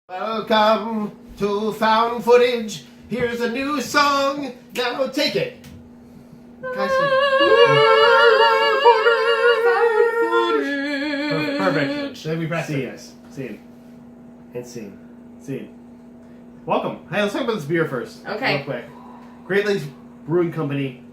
Welcome to Found Footage. Here's a new song. Now take it. Perfect. Then we press it, guys. Scene. And scene. Welcome. Hey, let's talk about this beer first. Okay. Real quick. Great Lakes Brewing Company.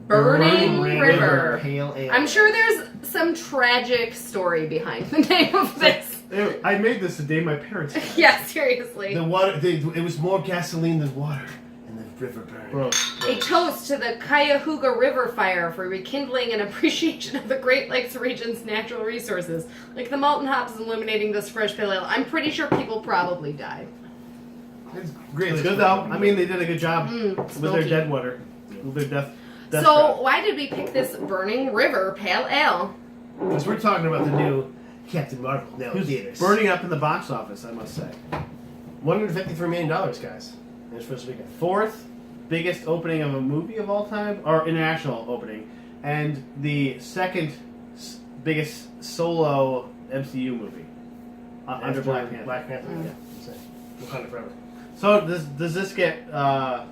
Burning River. Pale ale. I'm sure there's some tragic story behind the name of this. I made this the day my parents died. Yeah, seriously. The water. It was more gasoline than water, and the river burned. Bro. A toast to the Cuyahoga River fire for rekindling and appreciation of the Great Lakes region's natural resources. Like the malt and hops illuminating this fresh pale ale. I'm pretty sure people probably died. It's great. It's good though. I mean, they did a good job with their smoky. dead water. With their death So trap. why did we pick this Burning River pale ale? Because we're talking about the new Captain Marvel now in Who's theaters. burning up in the box office, I must say. $153 million, guys. In its first weekend. Fourth biggest opening of a movie of all time, or international opening, and the second biggest solo MCU movie under Black Panther. Black Panther, yeah. That's it. Wakanda forever. So does this get a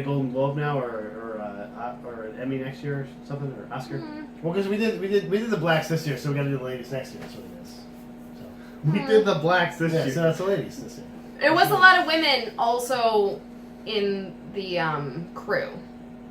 Golden Globe now, or an Emmy next year, or something, or Oscar? Well, because we did the blacks this year, so we got to do the ladies next year. That's what it is. So. We did the blacks this Yeah, year. so that's the ladies this year. It was a lot of women also in the crew.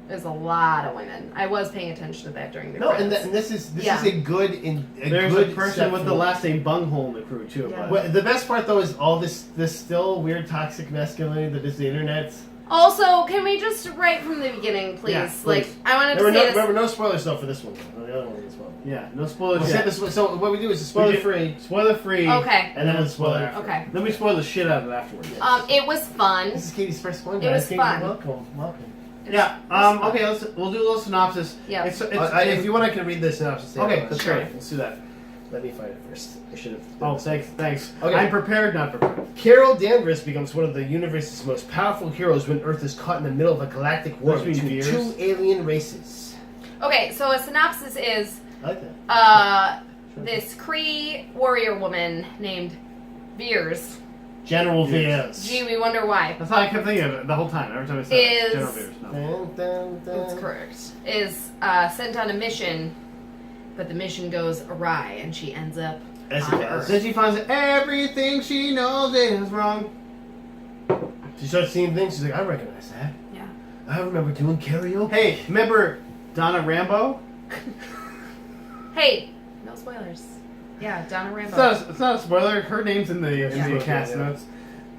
There's a lot of women. I was paying attention to that during the No, and, credits. this is Yeah. a good There's good a person step with the forward. last name Bunghole in the crew too. Yeah. But Well, the best part though is all this still weird toxic masculinity that is the internet. Also, can we just right from the beginning, please? Yeah, Like, please. I wanted There to say were this. no spoilers though for this one. No, the other one was spoiled. yeah, no spoilers We'll yet. say this, so what we do is a spoiler free, Spoiler free. Okay. and then we'll spoil after. Okay. Then we spoil the shit out of it afterwards. It was fun. This is Katie's first one. It was guys. Katie, fun. Welcome. Yeah. Okay. We'll do a little synopsis. Yeah. It's If you want, I can read this synopsis. okay. That's Sure. great. Let's do that. Let me find it first. I should have. Oh, thanks. Okay. I'm prepared, not prepared. Carol Danvers becomes one of the universe's most powerful heroes when Earth is caught in the middle of a galactic war Between between beers? two alien races. Okay, so a synopsis is I like that. this Cree warrior woman named Veers. General Veers. Veers. Gee, we wonder why. That's how I kept thinking of it the whole time. Every time I said it. General Beers. No. Dun, dun, dun. That's correct. Is sent on a mission, but the mission goes awry, and she ends up As on it does. Then Earth. she finds that everything she knows is wrong. She starts seeing things. She's like, I recognize that. Yeah. I remember doing karaoke. Hey, remember Donna Rambo? Hey, no spoilers. Yeah, Donna Rambo. It's not a spoiler. Her name's in the Yeah. cast Yeah. notes.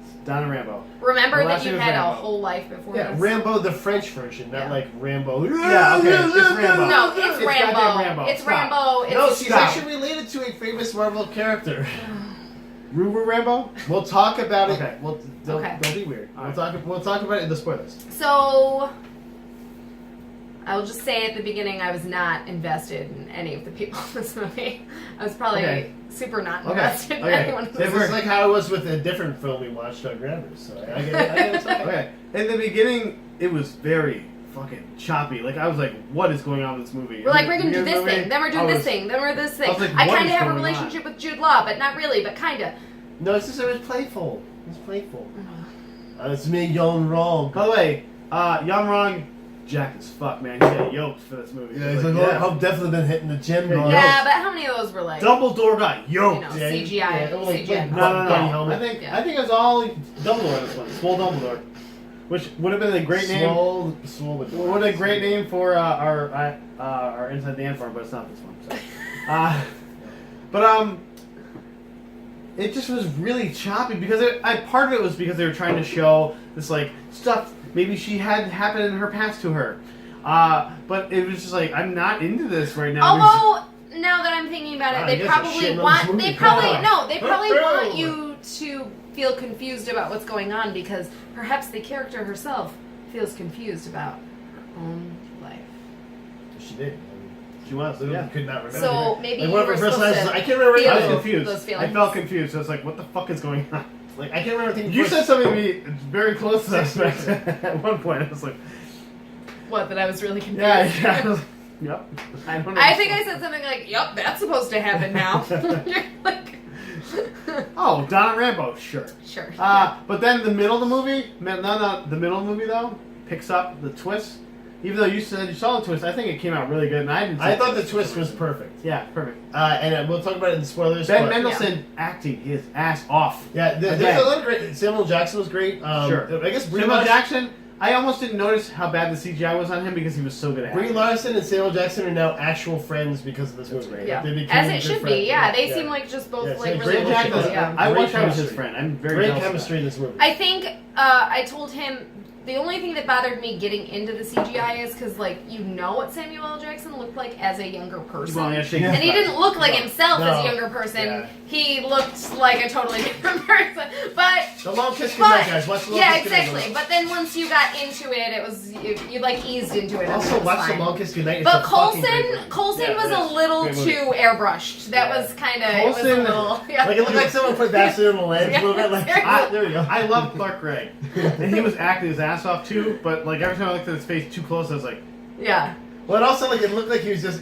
It's Donna Rambo. Remember Her that last you name is had a Rambo. whole life before Yeah, this? Rambo, the French version, not Yeah. like Rambo. Yeah, okay, it's Rambo. No, it's It's Rambo. goddamn Rambo. It's Stop. Rambo. It's No, she's Stop. actually related to a famous Marvel character. Ruru Rambo? We'll talk about it. Okay. Don't Okay. be weird. All right. We'll talk about it in the spoilers. So, I will just say at the beginning, I was not invested in any of the people in this movie. I was probably Okay. super not Okay. invested in Okay. anyone. This is like how it was with a different film we watched on Grammars. So I get it. It's okay. Okay. In the beginning, it was very fucking choppy. Like, I was like, what is going on in this movie? We're like, we're In gonna the do this movie, thing, then we're I doing this was- thing, then we're this thing. I was like, I what kind of is have a going relationship with Jude Law, but not really, but kind of. No, it's just it was playful. It was playful. It's me, young wrong. By the way, Young Wrong, Jack as fuck, man. He got yoked for this movie. Yeah, he's like, oh, I've definitely been hitting the gym. Yeah, bro. Yeah, but how many of those were like, Dumbledore got yoked. you know, Yeah, CGI? yeah, like, CGI. like, No. bunny helmet. I think it was all Dumbledore in this one. Swole Dumbledore. Which would have been a great name. Swole with What a great name for our Inside the Ant Farm, but it's not this one. So. But it just was really choppy because part of it was because they were trying to show this like stuff maybe she had happened in her past to her. But it was just like, I'm not into this right now. Although, now that I'm thinking about Wow, it, I they guess probably it's shitting on want, this movie. they probably Yeah. want you to feel confused about what's going on because perhaps the character herself feels confused about her own life. She did. She was, Literally yeah. could not remember. So maybe Like, you one of were her first supposed lines to is, I can't remember. feel I was those confused. feelings. I felt confused. I was like, what the fuck is going on? Like I can't remember things. You said something to me very close to that at one point. I was like, What, that I was really confused? yeah. I was like, yep. I don't know. I think I said something like, "Yep, that's supposed to happen now." You're like, Oh, Donna Rambo, sure. Sure. But then the middle of the movie, the middle of the movie though, picks up the twist. Even though you said you saw the twist, I think it came out really good, and I didn't. I thought the twist was perfect. Yeah, perfect. And we'll talk about it in the spoilers. Ben but- Mendelsohn acting his ass off. Yeah, there's a lot of great. Samuel Jackson was great. Sure. I guess Brie Samuel Larson, Jackson. I almost didn't notice how bad the CGI was on him because he was so good at Brie acting. Larson and Samuel Jackson are now actual friends because of this movie. great. Yeah. They became As it good should friends. be. Yeah, they seem like just both Yeah, like it's really great cool Jack people. does- Yeah. I Great wish I was his chemistry. friend. I'm very Great jealous of chemistry in this movie. I think I told him the only thing that bothered me getting into the CGI is because, like, you know what Samuel L. Jackson looked like as a younger person. Well, yeah, shaking Yeah. And he his didn't look like No. himself as a No. younger person. Yeah. He looked like a totally different person. But The long kiss goodnight, But- guys. Watch the long yeah, kiss goodnight. exactly. But then once you got into it, it was you like eased into it. and Also, it was watch fine. the long kiss goodnight. It's But a fucking great movie. Coulson Yeah, was it a is. little Great movie. too airbrushed. That Yeah. was kind of it was a Coulson- little. Yeah. Like it looked like someone put Vaseline on the lens Yeah. a little bit. Like, there we go. I love Clark Gregg, and he was acting his ass off too. But like every time I looked at his face too close, I was like, Yeah. Well, and also like it looked like he was just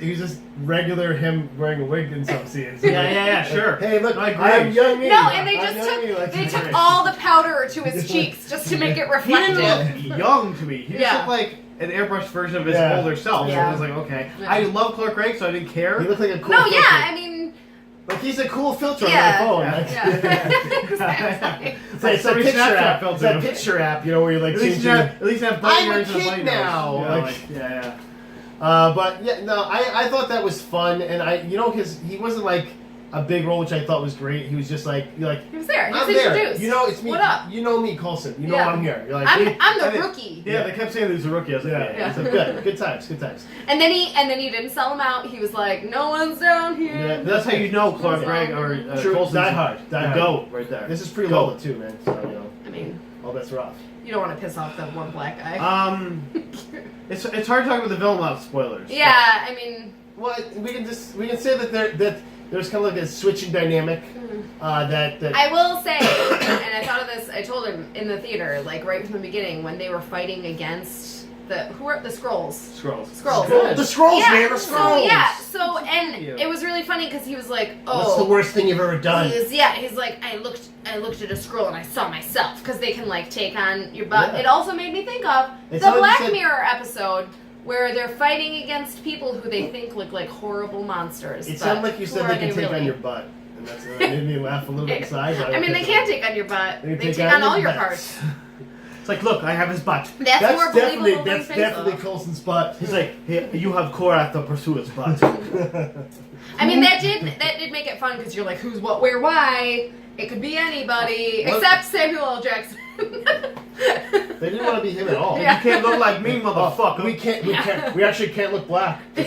regular him wearing a wig in some scenes. yeah, sure. Hey, look, I agree. I'm young me. No, and they I'm just young me, took like, they he's took great. all the powder to his cheeks just to make it he reflective. didn't look young to me. He just Yeah. looked like an airbrushed version of his Yeah. older self. Yeah. So I was like, okay. Yeah. I love Clark Gregg, so I didn't care. He looked like a cool. No, filter. yeah, I mean, Like he's a cool filter Yeah. on my phone. Yeah. Like, exactly. It's like Somebody picture Snapchat app. filter. It's that picture app, you know, where you like At least change you your. have, at least you have bunny I'm a ears and kid bunny now. nose. Like- Yeah. But yeah, no, I thought that was fun, and he wasn't like a big role, which I thought was great. He was just like, you're like, He was there. He was I'm there. introduced. You know, it's me. What up? You know me, Coulson. You know Yeah. I'm here. You're like, I'm and the it- rookie. Yeah, they kept saying he was a rookie. I was like, Yeah, yeah. it's like, good times, good times. And then he didn't sell him out. He was like, no one's down here. Yeah, That's how you know Clark Gregg or True, Coulson's Die Hard, Die the Hard. GOAT right there. This is pretty Go. low too, man. So you know, I mean, all bets are off. you don't want to piss off that one black guy. It's hard talking about the villain without spoilers. Yeah, I mean, Well, we can say that there's kind of like a switching dynamic that I will say, and I thought of this. I told him in the theater, like right from the beginning, when they were fighting against the Skrulls. Scrolls. Skrulls. the scrolls, Yeah, man, the so scrolls. yeah, so and you. it was really funny because he was like, What's the worst thing you've ever done? He's like, I looked at a scroll and I saw myself because they can like take on your butt. Yeah. It also made me think of It's the how you Black said- Mirror episode where they're fighting against people who they think look like horrible monsters. It but sounded like you who said are they can take really? on your butt, and that's that made me laugh a little bit inside. I mean, they can't take on your butt. They They take on all your butts. parts. It's like, look, I have his butt. That's more believable than That's definitely face-off. Coulson's butt. He's like, hey, you have Korath to pursue his butt. I mean, that did make it fun because you're like, who's what, where, why? It could be anybody What? except Samuel L. Jackson. They didn't want to be him at all. Yeah. You can't look like me, motherfucker. We actually can't look black. Well,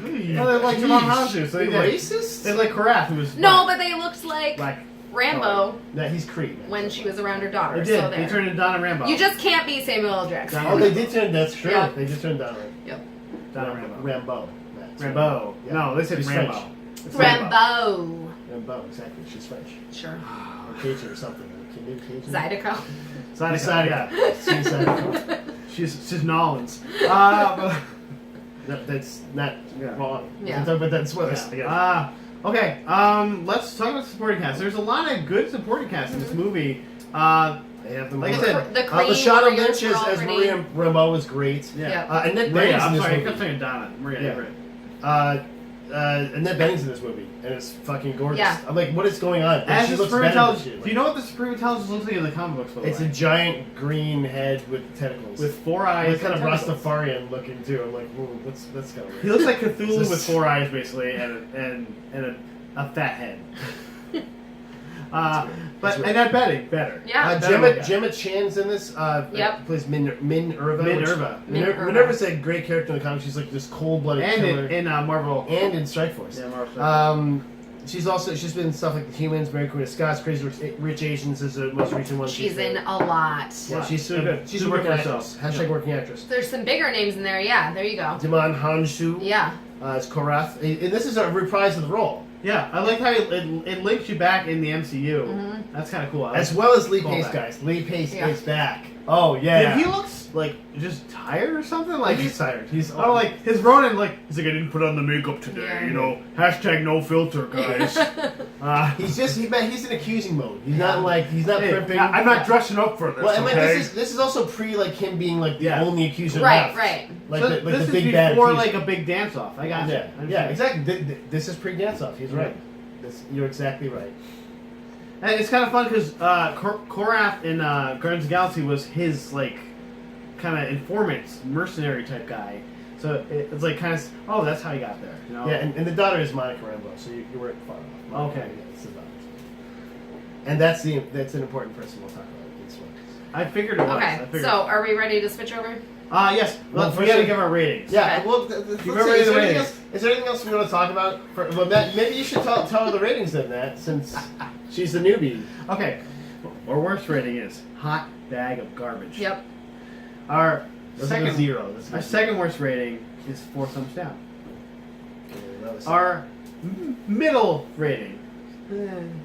they like Jamal Hansu, so Are they you did. racist? They like Korath, who was No, but they looked like black. Rambo No, he's Creed. Man. when she was around her daughter. They did. So They there. turned into Donna Rambo. You just can't be Samuel L. Jackson. Oh, they did turn. That's true. Yeah. They did turn down. Yep. Donna Rambo. Rambo. That's right. Rambo. Yeah. No, they said She's Rambo. French. It's Rambo. Rambo, exactly. She's French. Sure. Or Cajun or something. Maybe Cajun? Zydeco. Zydeco, yeah. She's Zydeco. She's Nolans. No, that's not Yeah. wrong. Yeah. We can talk about that in spoilers. Okay. Let's talk about the supporting cast. There's a lot of good supporting cast in this movie. They have them Like I all. said, The Cream Lashana warriors Lynch were all as pretty- Maria Rambeau was great. Yeah. Annette Maria, Bening's in I'm this sorry, I movie. kept saying Donna. Maria, Yeah. great. Annette Bening's in this movie, and it's fucking gorgeous. Yeah. I'm like, what is going on? And As she the looks Supreme better than Intelligence. she. Do you know what the Supreme Intelligence looks like in the comic books, by the It's way? a giant green head with tentacles. With 4 eyes. It's kind of and tentacles. Rastafarian looking too. I'm like, whoa, that's kind of weird. He looks like Cthulhu This- with 4 eyes, basically, and a fat head. That's But weird. Annette Bening, better. Yeah. Better looking. Gemma Chan's in this. Yep. Plays Minerva. Minerva. Minerva. Minerva's a great character in the comics. She's like this cold-blooded And killer. in Marvel. And in Strike Force. Yeah, Marvel. She's been in stuff like The Humans, Mary Queen of Scots, Crazy Rich Asians is the most recent one. She's in a lot. Yeah, she's so good. She's a She's working working actress. herself. Hashtag working actress. There's some bigger names in there. Yeah, there you go. Damon Hanju Yeah. is Korath. And this is a reprise of the role. Yeah, I like how it links you back in the MCU. Mhm. That's kind of cool. I As well as Lee Call Pace, back. guys. Lee Pace Yeah. is back. Oh yeah. He looks like just tired or something. Like he's tired. He's like his Ronin. He's like, I didn't put on the makeup today. Yeah. You know, hashtag no filter, guys. he's in accusing mode. He's not primping. I'm not dressing up for this. Well, and okay? this is also pre him being the only accuser Right, left. right. Like so the this big is bad before accuser. a big dance off. I got Yeah, you. yeah, exactly. This is pre dance off. He's right. You're exactly right. And it's kind of fun because Korath in Guardians of the Galaxy was his kind of informant, mercenary type guy. So it's kind of that's how he got there. You know? Yeah, and the daughter is Monica Rambeau, so you weren't far off. Okay. Yeah, it's the daughter. And that's an important person we'll talk about in this one. I figured it was. Okay, so are we ready to switch over? Yes. Well, We got to give our ratings. Yeah. Okay. Well, already the ratings. is there anything else we want to talk about? Well, Matt, maybe you should tell her the ratings then, Matt, since she's the newbie. Okay. Our worst rating is hot bag of garbage. Yep. Our That's like a second 0. Our second worst rating is 4 thumbs down. Okay, Our middle rating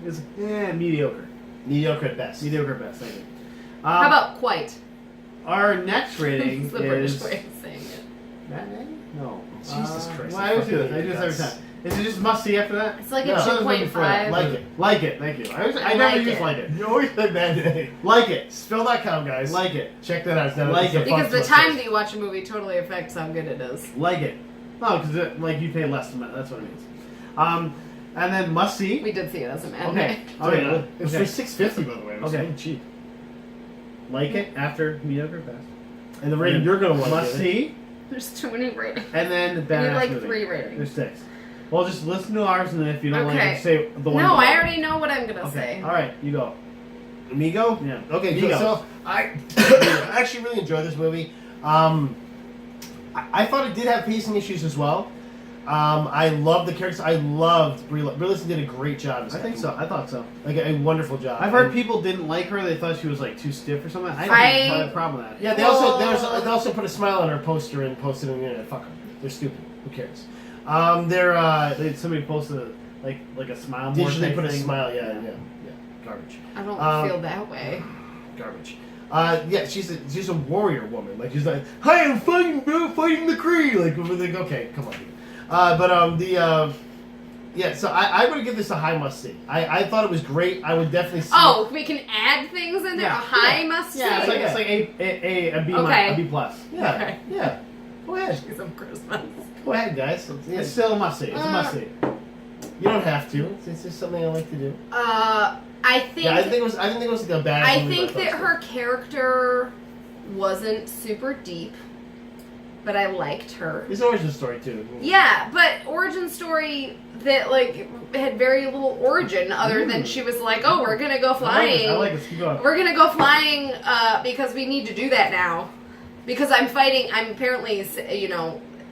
is mediocre. mediocre at best. Mediocre at best. Thank you. How about quite? Our next rating It's the British is way of saying it. No. Jesus Christ, Well, I always do this. I do this every nuts. time. Is it just must see after that? It's like No, a it's not 2.5. Like it. Like it. Thank you. I I never like use it. like it. You always said that. Like it. Spill.com, guys. Like it. Check that out. It's not- Like it's a it. fun Because the twist. time that you watch a movie totally affects how good it is. Like it. No, because you pay less than that. That's what it means. And then must see. We did see it as a man. Okay. Okay, Okay. it was for $6.50, by the way. It was Okay. really cheap. Like it after mediocre best. And the rating you're going to want Must to give it. see. There's too many ratings. And then the We badass need like movie. 3 ratings. There's 6. Well, just listen to ours, and then if you don't like Okay. it, say the one. No, below. I already know what I'm gonna Okay. say. All right, you go. Amigo? Yeah. Okay, Amigo. so I actually really enjoyed this movie. I thought it did have pacing issues as well. I loved the characters. I loved Brie Larson did a great job. I think so. I thought so. Like a wonderful job. I've heard And- people didn't like her. They thought she was too stiff or something. I didn't have a problem with that. Yeah, they also put a smile on her poster and posted it on the internet. Fuck them. They're stupid. Who cares? Somebody posted like a smile. more Digitally type put a thing. smile. Yeah. Garbage. I don't feel that way. Garbage. Yeah, she's a warrior woman. Like she's like, hi, I'm fighting the Kree. Like, okay, come on, dude. Yeah. So I would give this a high must see. I thought it was great. I would definitely see. Oh, we can add things in there. Yeah. A high must see. Yeah, it's like a B Okay. a B plus. Yeah. Okay. Yeah. Go ahead. Some Christmas. Go ahead, guys. It's still a must see. It's a must see. You don't have to. It's just something I like to do. I think. Yeah, I think it was like a bad. I movie, think but I that thought her character wasn't super deep, but I liked her. it's an origin story too. Yeah, but origin story that had very little origin other than she was like, "Oh, we're gonna go flying. I like this. Keep going. We're gonna go flying because we need to do that now. Because I'm fighting. I'm apparently,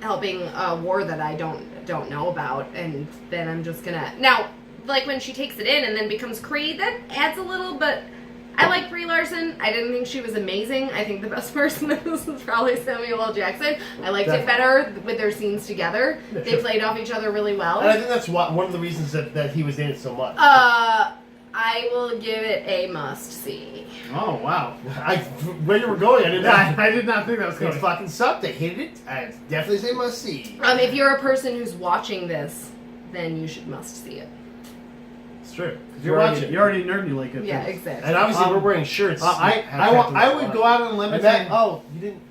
helping a war that I don't know about, and then I'm just gonna now. Like when she takes it in and then becomes Kree, that adds a little. But I like Brie Larson. I didn't think she was amazing. I think the best person in this was probably Samuel L. Jackson. I liked it better with their scenes together. Yeah, They sure. played off each other really well. And I think that's one of the reasons that he was in it so much. I will give it a must see. Oh wow. Where you were going, I didn't. I did not think that was It going. fucking sucked. I hated it. I definitely say must see. If you're a person who's watching this, then you should must see it. It's true. You're already nerd. You like it. Yeah, too. exactly. And obviously, Um, we're wearing shirts. I would go out on a limb and say, Oh, you didn't.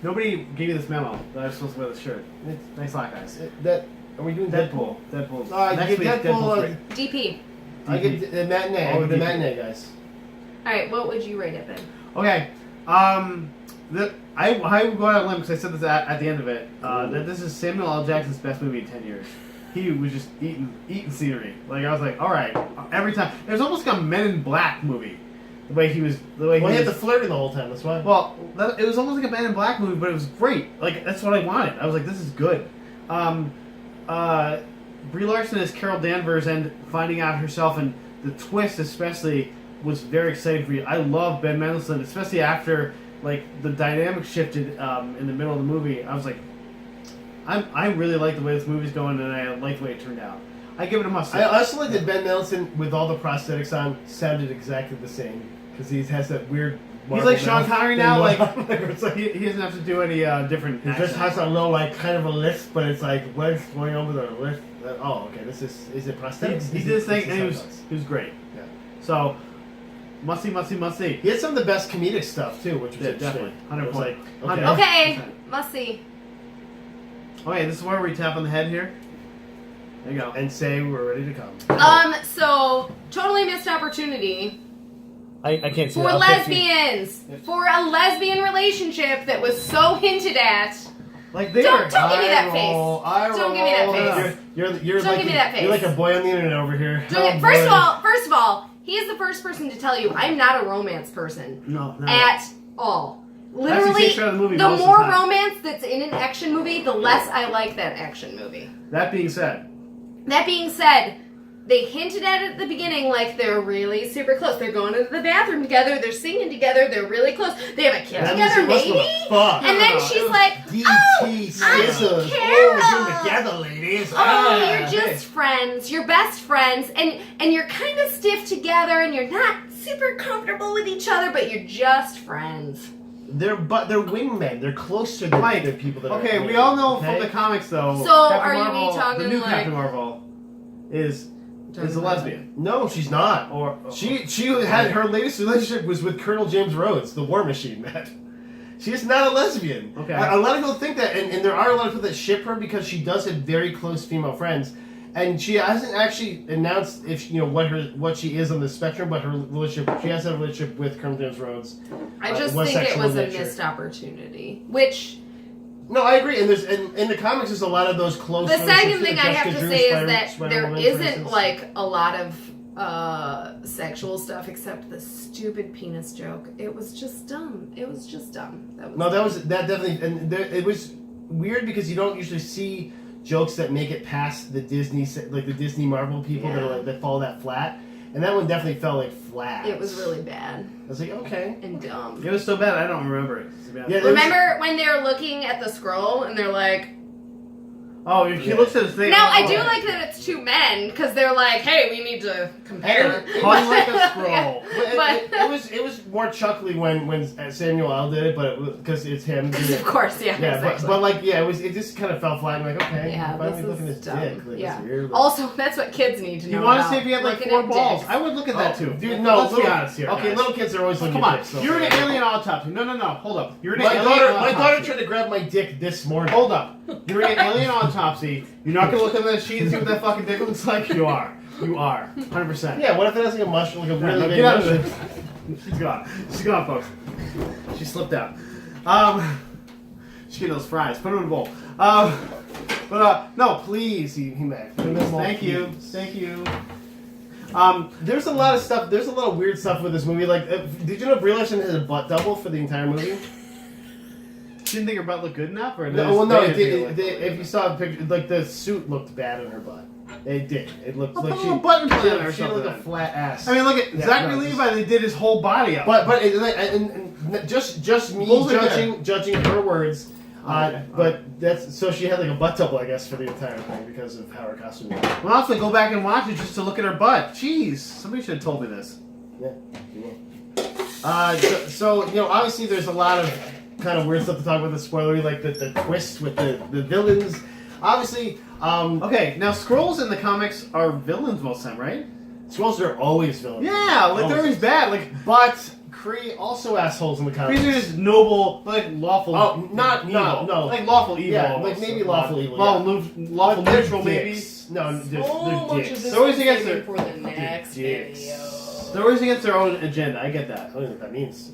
nobody gave you this memo that I was supposed to wear this shirt. Nice lot, guys. That are we doing Deadpool. Deadpool. I Next give week, Deadpool. Deadpool 3. DP. I give the matinee. I Oh, give the DP. matinee, guys. All right, what would you rate it, Ben? Okay. I would go out on a limb because I said this at the end of it. That this is Samuel L. Jackson's best movie in 10 years. He was just eating scenery. Like I was like, all right. Every time it was almost like a Men in Black movie. The way he was. Well, he had the flirting the whole time. That's why. Well, it was almost like a Men in Black movie, but it was great. Like that's what I wanted. I was like, this is good. Brie Larson as Carol Danvers and finding out herself, and the twist especially was very exciting for me. I love Ben Mendelsohn, especially after the dynamic shifted in the middle of the movie. I was like, I really like the way this movie's going, and I like the way it turned out. I give it a must. I also like that Ben Mendelsohn, with all the prosthetics on, sounded exactly the same because he has that weird He's like Sean Connery now. Like it's like he doesn't have to do any different. he just has a low, like, kind of a lisp, but it's like, what's going on with the lisp? Oh, okay. This is it prosthetics? He did his thing, and he was great. Yeah. So, must see. He had some of the best comedic stuff too, which was definitely 100%. It was like, okay. Okay, must see. Okay, this is where we tap on the head here. There you go. And say we're ready to come. So totally missed opportunity I can't see for that. lesbians, for a lesbian relationship that was so hinted at. Like they Don't were. give me that face. Don't Don't give me that face. You're Don't like give me that face. You're like a boy on the internet over here. First of all, he is the first person to tell you I'm not a romance person No. at all. Actually, Literally, takes her out of the movie the most of more the time. romance that's in an action movie, the less I like that action movie. That being said, They hinted at it at the beginning like they're really super close. They're going into the bathroom together, they're singing together, they're really close. They have a kid together, maybe? Fuck. And then she's like, DT I'm scissors. Carol. Oh, we're together, ladies. Oh, you're just friends. You're best friends. And you're kind of stiff together and you're not super comfortable with each other, but you're just friends. They're wingmen. They're closer than Mike, the people that are. okay, we all know from the comics though. So, Captain are you Marvel, talking the new like- Captain Marvel is a lesbian. No, she's not. Or She had her latest relationship was with Colonel James Rhodes, the War Machine. That she is not a lesbian. Okay. A lot of people think that, and there are a lot of people that ship her because she does have very close female friends, and she hasn't actually announced if what she is on the spectrum, but her relationship, she has a relationship with Colonel James Rhodes. I just was think it sexual was in a nature. missed opportunity. Which, No, I agree. And in the comics, there's a lot of those close. the second relationships thing that I have Jessica to Drew, say is Spider- that Spider there Woman, for isn't instance. like a lot of sexual stuff except the stupid penis joke. It was just dumb. That was That definitely, and it was weird because you don't usually see jokes that make it past the Disney, like the Disney Marvel people that fall that flat, and that one definitely fell like flat. It was really bad I was like, okay. and dumb. it was so bad I don't remember it. To be honest. Yeah, there was- Remember when they were looking at the scroll and they're like, Oh, he looks at his thing. now I do like that it's two men because they're like, hey, we need to compare. Hung like a scroll. Yeah. But it was more chuckly when Samuel L did it, but because it's him. Of course, yeah. Yeah, exactly. but like it just kind of fell flat. And like, okay, Yeah, finally this looking is at his dumb. dick. Like, Yeah. it's weird, but- Also, that's what kids need to know. You want to about. see if he had like Looking 4 at balls? dicks. I would look at that too. Dude, no, let's be honest here. Okay, guys. little kids are always looking Come at on, dicks. So you're an alien autopsy. No, hold up. You're an My alien daughter autopsy. tried to grab my dick this morning. Hold up. You're an alien autopsy. You're not gonna look at that sheet and see what that fucking dick looks like. You are. 100%. Yeah, what if it has like a mushroom, like a really No, big get out of mushroom? this. She's gone, folks. She slipped out. She get those fries. Put them in a bowl. No, please, he Mac. Thank you. There's a lot of stuff. There's a lot of weird stuff with this movie. Like, did you know Brie Larson had a butt double for the entire movie? She didn't think her butt looked good enough, or No, well, no. they- If you saw a picture, like the suit looked bad on her butt. It did. It looked I'll like put a she little button she on had it or she had like a something. flat ass. I mean, look at Yeah, Zachary no, Levi. They did his whole body up. But and just me Bulls are judging her words. Okay. But that's so she had like a butt double, I guess, for the entire thing because of how her costume was. Well, I'll have to go back and watch it just to look at her butt. Jeez, somebody should have told me this. Yeah. You will. So obviously there's a lot of kind of weird stuff to talk about. The spoilery, like the twist with the villains. Obviously, Okay, now Skrulls in the comics are villains most of the time, right? Skrulls are always villains. Yeah, like they're always bad. Like But Kree also assholes in the comics. Kree are just noble, like lawful. Oh, not evil. no. Like lawful evil. Yeah, like almost. maybe lawful evil, Lawful But they're neutral, maybe. dicks. No, they're So much dicks. of this They're always is against saving it. for the next Dicks. video. They're always against their own agenda. I get I that. don't know what that means.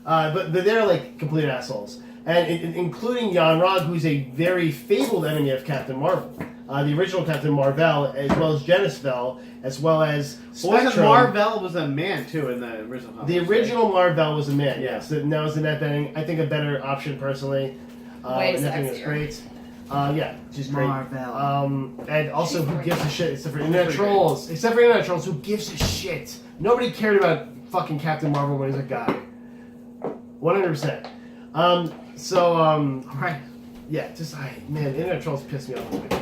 But they're like complete assholes. And including Jan Rog, who's a very fabled enemy of Captain Marvel. The original Captain Marvel, as well as Genisvel, as well as Wasn't Spectrum. Marvel was a man too in the original comics? The original Marvel was a man, Yeah. yes. Now is Annette Bening. I think a better option, personally. Way Annette Bening is sexier. great. Yeah, she's great. Marvel. And also, She's who great. gives a shit? Except for Internet pretty Trolls. Except for Internet Trolls, who gives a shit? Nobody cared about fucking Captain Marvel when he was a guy. 100%. Alright. Yeah, just man, Internet Trolls piss me off a little bit.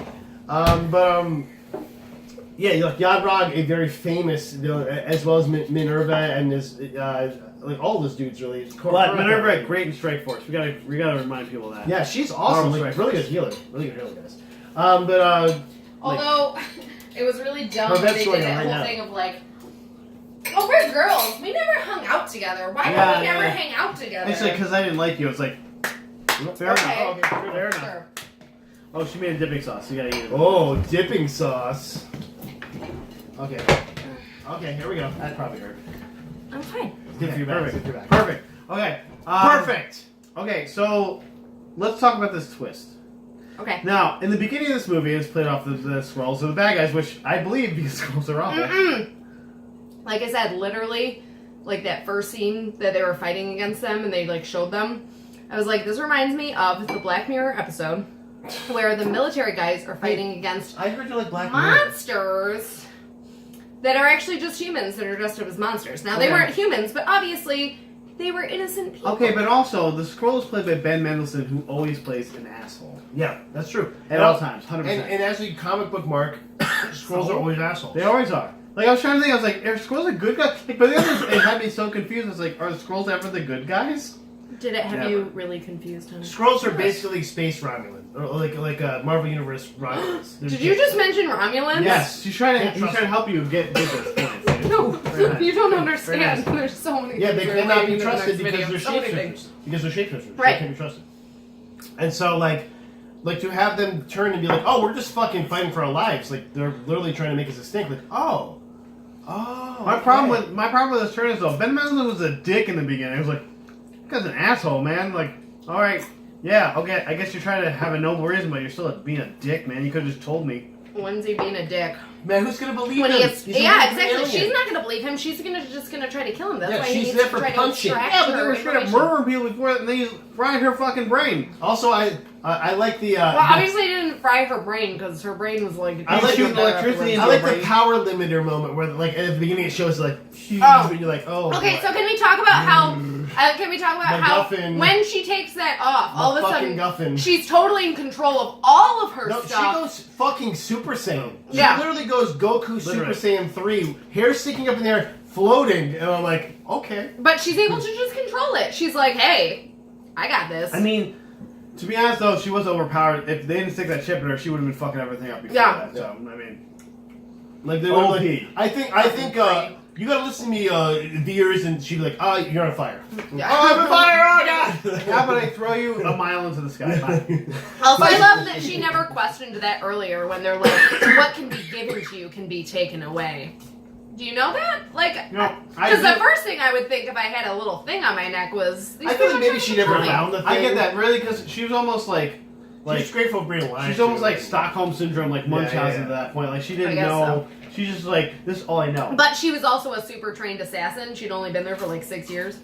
Yeah, like Yadrog, a very famous villain, as well as Minerva and his like all those dudes really. But Minerva, great in Strike Force. We gotta remind people of that. Yeah, she's awesome. Marvel Like, Strike really Force. good healer, guys. But Although it was really dumb Her when vet's they going did on that right whole now. thing of like, oh, we're girls. We never hung out together. Why Yeah, do we never yeah. hang out together? It's like because I didn't like you. It's like fair Okay. enough. Fair enough. Sure. Oh, she made a dipping sauce. You gotta eat it. oh, dipping sauce. Okay, here we go. That probably hurt. I'm fine. Dip for your back. Perfect. Dip for your back. Perfect. Okay. Perfect. Okay, so let's talk about this twist. Okay. Now, in the beginning of this movie, it's played off the Skrulls are the bad guys, which I believe because Skrulls are awful. Like I said, literally, like that first scene that they were fighting against them and they like showed them, I was like, this reminds me of the Black Mirror episode where the military guys are fighting against I heard you like Black Mirror. monsters that are actually just humans that are dressed up as monsters. Now, they Okay. weren't humans, but obviously they were innocent people. Okay, but also, the Skrull is played by Ben Mendelsohn, who always plays an asshole. Yeah, that's true. At all times, 100%. And as a comic book mark, Skrulls are always assholes. They always are. Like, I was trying to think, I was like, are Skrulls a good guy? Like, but the others, it had me so confused. I was like, are the Skrulls ever the good guys? Did it have Never. you really confused, honey? Skrulls are basically space Romulan, or like Marvel Universe Romulans. They're Did you just mention Romulans? Yes, he's trying Can't to trust help you get this points. dude. No, Very nice. you don't Very understand. nice. There's so many Yeah, they things we're cannot be leading to the trusted next because video. they're So many shapeshifters. things. Because they're shapeshifters. Right. They can't be trusted. And so, like to have them turn and be like, oh, we're just fucking fighting for our lives. Like, they're literally trying to make us extinct. Like, oh. My problem with this turn is though, Ben Mendelsohn was a dick in the beginning. I was like, "You guy's an asshole, man." Like, all right, yeah, okay. I guess you're trying to have a noble reason, but you're still being a dick, man. You could have just told me. When's he being a dick? Man, who's gonna believe When him? he gets, He's a yeah, fucking exactly. alien. She's not gonna believe him. She's just gonna try to kill him. That's Yeah, why he she's needs there to for try punching. to extract Yeah, but they her were straight up information. murdering people before that, and then he's frying her fucking brain. Also, I like the. Well, obviously, he didn't fry her brain because her brain was like. I like shooting electricity I like the brain. power limiter moment where, like, at the beginning it shows like, Oh. and you're like, oh. Okay, boy. so can we talk about how? Can we talk about how MacGuffin. when she takes that off, all of a fucking sudden Guffin. she's totally in control of all of her No, she stuff. goes fucking Super Saiyan. She Yeah. literally goes Goku Super Literally. Saiyan 3, hair sticking up in the air, floating, and I'm like, okay. But she's able to just control it. She's like, hey, I got this. I mean, to be honest though, she was overpowered. If they didn't stick that chip in her, she would have been fucking everything up before Yeah. that. So I mean, Like, they were OP. like, I think, you gotta listen to me, viewers, and she'd be like, oh, you're on fire. Yeah. Oh, I'm on fire, oh god! how about I throw you a mile into the sky? Bye. Also, I love that she never questioned that earlier when they're like, what can be given to you can be taken away. Do you know that? Like, No, because the first thing I would think if I had a little thing on my neck was. these I feel people like are maybe trying she to never control me. found the thing. I get that really because she was almost like She's grateful for being alive. she's almost too. like Stockholm syndrome, like Munchausen yeah. to that point. Like she didn't I guess know. She's just like, this is all I know. But she was also a super trained assassin. She'd only been there for like 6 years.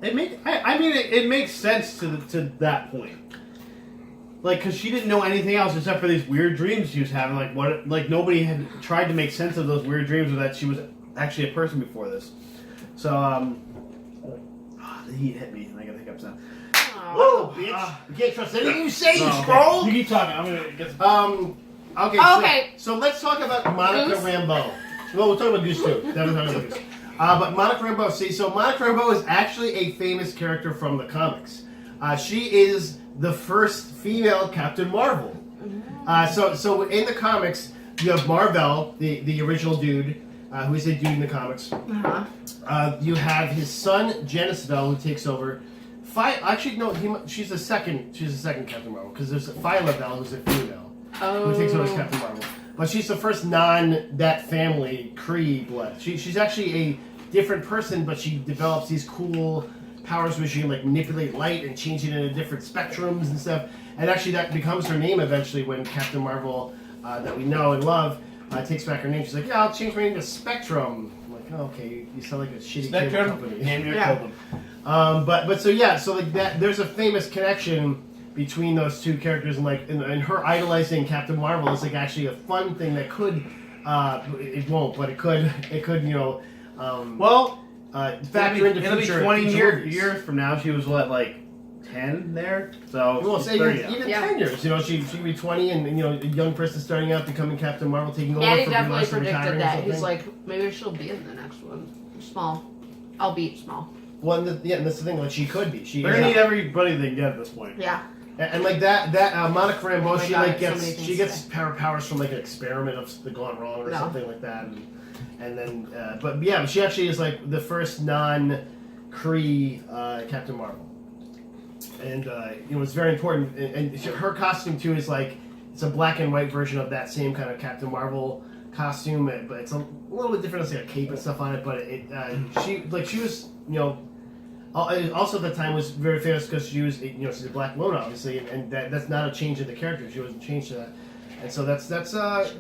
It makes sense to that point. Like, cause she didn't know anything else except for these weird dreams she was having. Like nobody had tried to make sense of those weird dreams, or that she was actually a person before this. So, the heat hit me, and I got hiccups now. Whoa, bitch! You can't trust anything you say, you Oh, okay. scroll! You keep talking. I'm gonna get. Okay, Oh, so, okay. so let's talk about Monica Goose? Rambeau. Well, we'll talk about Goose too. Definitely talk about Goose. But Monica Rambeau, so Monica Rambeau is actually a famous character from the comics. She is the first female Captain Marvel. So in the comics, you have Marvel, the original dude, who is a dude in the comics. Uh-huh. You have his son Genisvel, who takes over. Actually, no, she's the second Captain Marvel because there's Phyla Bell, who's a female. Who takes over as Captain Marvel. But she's the first that family Kree blood. She's actually a different person, but she develops these cool powers where she can like manipulate light and change it into different spectrums and stuff. And actually that becomes her name eventually when Captain Marvel, that we know and love, takes back her name. She's like, yeah, I'll change my name to Spectrum. I'm like, oh, okay, you sound like a shitty cable company. Yeah. But so yeah, so like that, there's a famous connection between those two characters, and like, and her idolizing Captain Marvel is like actually a fun thing that could, it won't, but it could, factor into it'll be future 20 movies. years from now. She was what, like 10 there. So Well, she's say 30 even, now. even Yeah. 10 years. You know, she could be 20 and, you know, a young person starting out becoming Captain Marvel, taking over Andy for definitely Brie Larson predicted retiring or that. something. He's like, maybe she'll be in the next one. Small. Albeit small. Well, and and that's the thing. Like, she could be. She They're is. gonna need everybody they can get at this point. Yeah. And like that Monica Rambeau, Oh my she God, like so gets many things she to gets say. powers from like an experiment of the gone wrong or No. something like that, and then but yeah, she actually is like the first non-Kree Captain Marvel, and you know it's very important. And her costume too is like it's a black and white version of that same kind of Captain Marvel costume, but it's a little bit different. It's like a cape and stuff on it, but she was you know. Also, at the time, was very famous because she was, you know, she's a black woman, obviously, and that's not a change in the character. She wasn't changed to that, and so that's a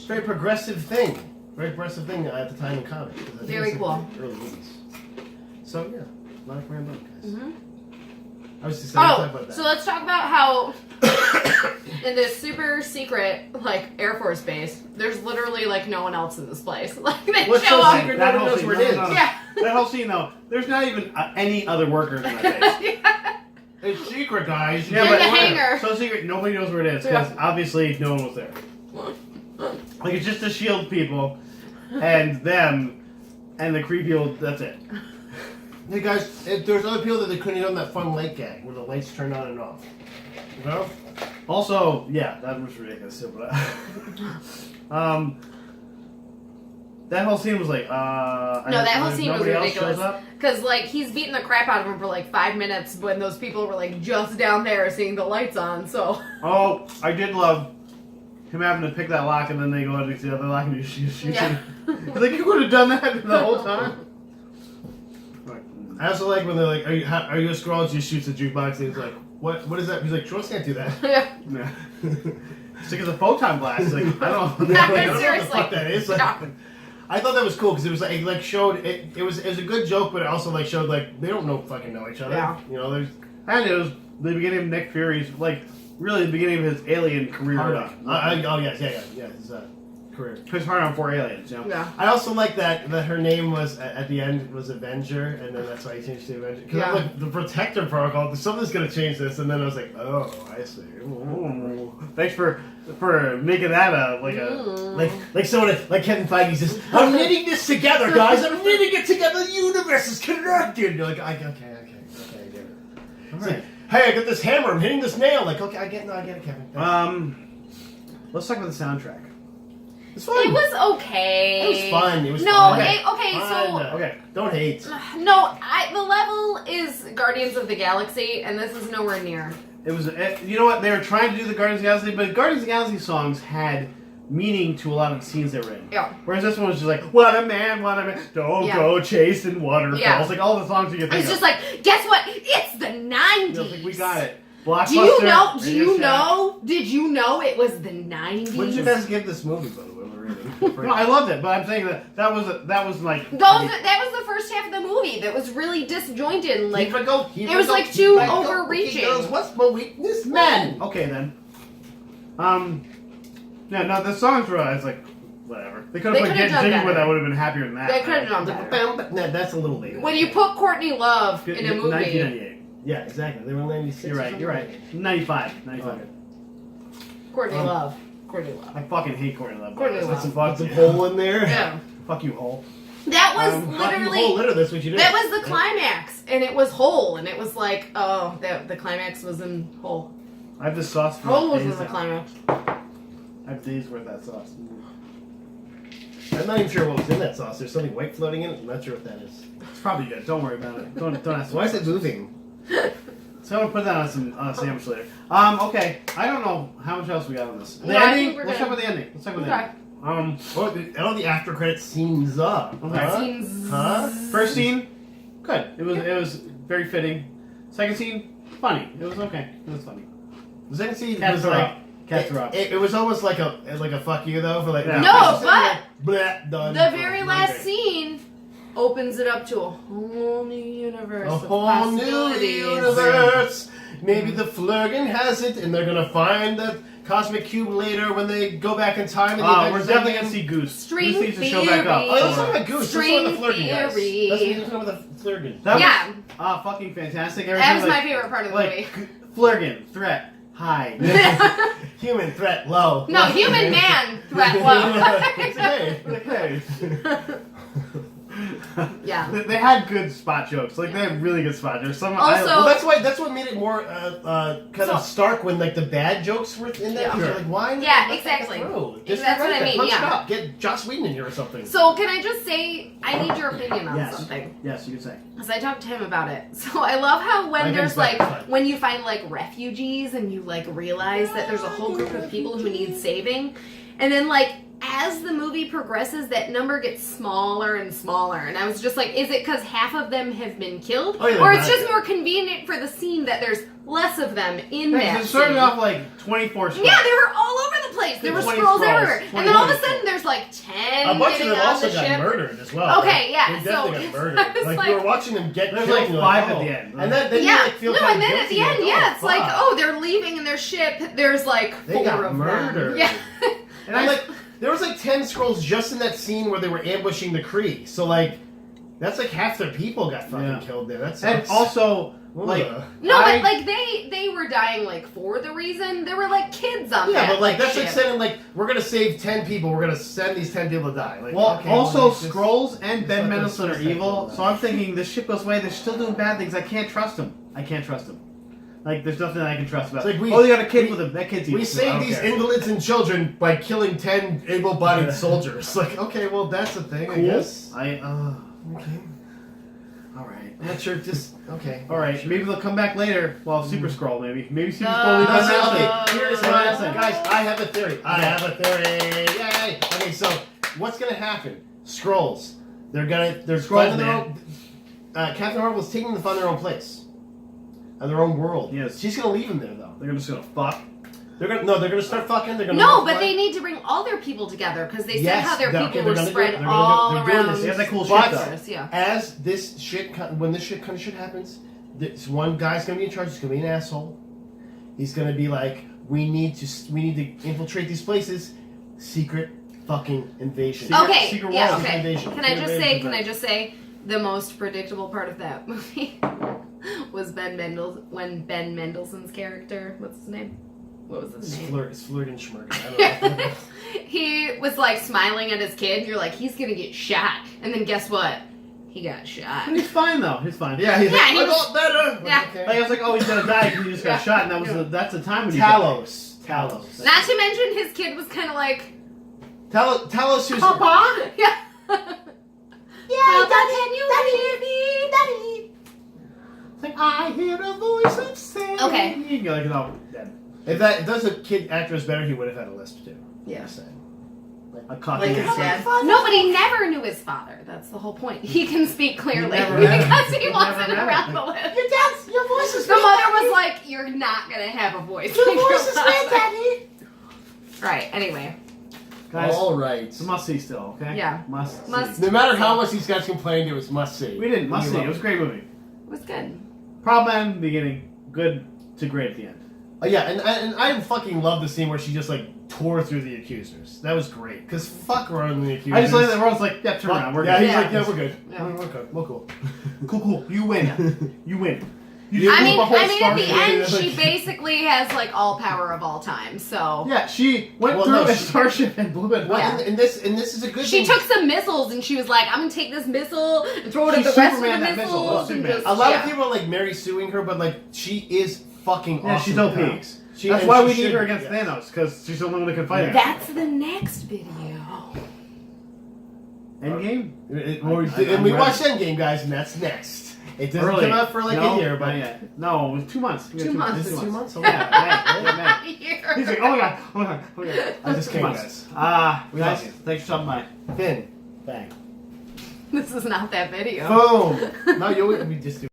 very progressive thing, at the time in comics. I think Very it's cool. the early movies. So yeah, Monica Rambeau, guys. Mm-hmm. I was just excited to talk about that. So let's talk about how in this super secret like Air Force base, there's literally like no one else in this place. Like they What's show so up. secret? That No one whole knows scene, where it is. Yeah. That whole scene though, there's not even any other workers in that base. Yeah. It's secret, guys. Yeah, In but the hangar. so secret, nobody knows where it is because Yeah. obviously no one was there. Like it's just the shield people and them and the Kree people. That's it. Hey guys, if there's other people that they couldn't have done that fun light gag where the lights turn on and off. You know? Also, yeah, that was ridiculous too. But that whole scene was like, No, that whole scene was nobody else ridiculous. shows up? Because, like, he's beating the crap out of him for, like, 5 minutes when those people were, like, just down there seeing the lights on, so. Oh, I did love him having to pick that lock and then they go into the other lock and you shoot Yeah. him. Like, you would have done that the whole time. I also like when they're like, "Are you a Skrull?" And she shoots a jukebox, and he's like, "What is that?" He's like, "Skrulls can't do that." Yeah. Yeah. It's like it's a photon blast. Like, I don't know what Seriously. the fuck that is. Like, Yeah. I thought that was cool because it was like showed it was a good joke, but it also like showed like they don't know each other. Yeah. You know, there's And it was the beginning of Nick Fury's, like, really the beginning of his alien career. oh yes, yeah, his career. His heart on 4 aliens, you know? Yeah. I also like that her name was at the end was Avenger, and then that's why he changed to Avenger. Because Yeah. I'm like the Protector Protocol. Something's gonna change this, and then I was like, oh, I see. Ooh. Thanks for making that Like someone like Kevin Feige's just I'm knitting this together, guys. I'm knitting it together. The universe is connected. You're like, okay, I get it. It's like, hey, I got this hammer. I'm hitting this nail. Like, okay, I get it, Kevin. Let's talk about the soundtrack. It's fun. It was okay. It was fun. It was no, fun. okay, Fun. so. Okay. Don't hate. No, the level is Guardians of the Galaxy, and this is nowhere near. It was, you know what? They were trying to do the Guardians of the Galaxy, but Guardians of the Galaxy songs had meaning to a lot of the scenes they were in. Yeah. Whereas this one was just like, what a man, don't Yeah. go chasing waterfalls. Yeah. Like all the songs you can think It's of. just like, guess what? It's the 90s. You know, like, we got it. Blockbuster. Do you know? Radio Shack. Did you know it was the 90s? What did you guys give this movie, by the way? No, I loved it, but I'm saying that was like That was the first half of the movie that was really disjointed. And, like, It was like too overreaching. What's my weakness? men. Okay then. Yeah, no, the songs were. I was like, whatever. They could They have put could've Get done Jiggy better. with. I would have been happier than that. They could have done better. No, that's a little late. When you put Courtney Love in a movie, 1998. Yeah, exactly. They were in 96. You're right. You're right. 95. Okay. Courtney Love. I fucking hate Courtney Love. Courtney That's Love. fuck Put you. the hole in there. Yeah. Fuck you, hole. That was Fuck you, literally. hole, literally, that's what you did. That was the climax, and it was whole, and it was like, oh, the climax was in whole. I have this sauce for Whole was days in the now. climax. I have days worth of that sauce. I'm not even sure what was in that sauce. There's something white floating in it. I'm not sure what that is. It's probably good. Don't worry about it. Don't ask. Why is it moving? So I'm gonna put that on a sandwich later. Okay. I don't know how much else we got on this. The Yeah, I ending. think we're Let's good. talk about the ending. Let's talk about the Okay. ending. Oh, the after credits scenes up. Okay. Huh? Scenes. Huh? First scene, good. It was very fitting. Second scene, funny. It was okay. It was funny. The second scene Cats was are like. up. Cats are up. It was almost like a fuck you though for like Yeah. No, but blah, done. the very last Okay. scene opens it up to a whole new universe A of whole new possibilities. universe. Maybe the Flurgan has it, and they're gonna find that Cosmic Cube later when they go back in time. And We're definitely gonna see Goose. String Goose needs to show back up. theory. Oh, let's talk about Goose. String Let's talk about the flirting guys. theory. Let's talk about the flirting. That Yeah. was fucking fantastic. That was Everything, my favorite part of the movie. Flirgin, threat, high. Human threat low. No, human man threat low. It's okay. Okay. Yeah. They had good spot jokes. Like they had really good spot jokes. Some Also- Well, that's what made it more kind of stark when like the bad jokes were in there. Yeah. You're like, why? not Yeah, let that exactly. through? Just That's what write I that. mean, Punch yeah. it up. Get Joss Whedon in here or something. So can I just say, I need your opinion on Yes. something. Yes, you can say. Because I talked to him about it. So I love how when My there's friend's like, back, fine. when you find like refugees and you like realize that there's a whole group of people who need saving. And then like, as the movie progresses, that number gets smaller and smaller. And I was just like, is it because half of them have been killed? Oh, yeah, or it's they're just not. more convenient for the scene that there's less of them in that It started scene? off like 24 scrolls. Yeah, they were all over the place. There were 20 scrolls scrolls, everywhere. 20 And then all of a scrolls. sudden there's like 10 A bunch of getting them on also the got ship. murdered as well. Okay, yeah, They definitely so got murdered. I was Like, like- we were watching them get There's killed. like and you're 5 oh. at the end. And then Yeah, you like feel no, kind and of then at the guilty, end, like, yeah, it's like, fuck. oh, they're leaving in their ship. There's like They 4 got of murdered. them. Yeah. And I'm like, there was like 10 scrolls just in that scene where they were ambushing the Kree. So like, that's like half their people got fucking Yeah. killed there. That And sucks. also, like, Ugh. No, I- but like they were dying like for the reason there were like kids on Yeah, that. but like that's like ship. saying like we're gonna save 10 people. We're gonna send these 10 people to die. Like, well, okay, also it's just- Skrulls and it's Ben not Mendelsohn are the evil. suspect So I'm thinking this ship goes away. They're still doing bad things. I can't trust them. I can't trust them. Like there's nothing I can trust about. It's like we- they got a kid we- with a that kid's evil. We too. I save don't these care. invalids and children by killing 10 able-bodied soldiers. Like, okay, well that's a thing, I Cool. guess. Okay. All right. I'm not sure. Just okay. All right. Maybe they'll come back later. Well, Super Skrull maybe. Maybe Super No. Skrull. No, leaves no, us okay, out. here's No, what that's it. guys. I have a theory. I have a theory. Yay! Okay, so what's gonna happen? Skrulls. They're Skrulls, finding their man. own. Captain Marvel's taking them to find their own place, their own world. Yes. She's gonna leave them there though. They're just gonna fuck. They're gonna start fucking. They're gonna No, multiply. but they need to bring all their people together because they Yes, said how their they're- people okay, were they're gonna spread do it. They're gonna do- all they're doing around. this. They have that cool But- shit though. Earth, yeah. As this shit, when this shit kind of shit happens, this one guy's gonna be in charge. He's gonna be an asshole. He's gonna be like, we need to infiltrate these places. Secret fucking invasion. Okay, Secret yeah, World. okay. Invasion. Can I just Secret say? invasion. Can I just say the most predictable part of that movie was when Ben Mendelsohn's character, what's his name? What was his name? It's Flirt and Schmurgen. I don't know. He was like smiling at his kid. You're like, he's gonna get shot, and then guess what? He got shot. But he's fine though. He's fine. Yeah, he's Yeah, like, he I was- got better. Yeah. Okay. Like I was like, oh, he's gonna die because he just got Yeah. shot, and that was Yeah. that's the time when he Talos. Not to mention his kid was kind of like, Talos who's Papa. yeah. Papa, can you hear me? Daddy. Like I hear a voice of saying. Okay. You're like, no, dead. If that does a kid actress better, he would have had a lisp too. Yeah. Just saying. A caught Like the his dad. No, but he never knew his father. That's the whole point. He can speak clearly never met him. because he He wasn't never met around him. the live. Your voice is The mother was like, "You're not gonna have a voice." like your father." Daddy. Right. Anyway. Guys, All right. it's a must see still. Okay. Yeah. Must. Must. See. No matter how much these guys complained, it was must see. We didn't must see. love It was a great movie. It was good. Problem in the beginning, good to great at the end. Yeah, and I fucking love the scene where she just like tore through the accusers. That was great. Cause fuck running the accusers. I just like that everyone's like, yeah, turn Fuck- around. We're yeah, good. he's Yeah. like, yeah, we're good. Yeah. We're good. We're cool. Cool. You win. You win. You I blew mean, the whole at the Starship. end, Like- she basically has like all power of all time. So Yeah, she went Well, through no, a she- starship and blew it. Well, Yeah. and this is a good she thing. took some missiles and she was like, "I'm gonna take this missile and throw it at She the rest of the Superman that missile. missiles." That's and Superman. just, A lot yeah. of people are like Mary suing her, but like she is fucking Yeah, awesome. she's OP. comics. That's and why she we need should her be, against yes. Thanos, because she's the only one that can fight him. That's the next video. Endgame? And we watched Endgame, guys, and that's next. It doesn't Early. come out for like No, a year, not but yet. No, it was 2 months. We got 2 months. is it 2 months? Oh, Yeah, man. Here. He's like, oh my god, oh my god, oh my god. I just 2 came, months. guys. We Guys, love you. thanks for stopping by. Finn, bang. This is not that video. Boom. No, we just do.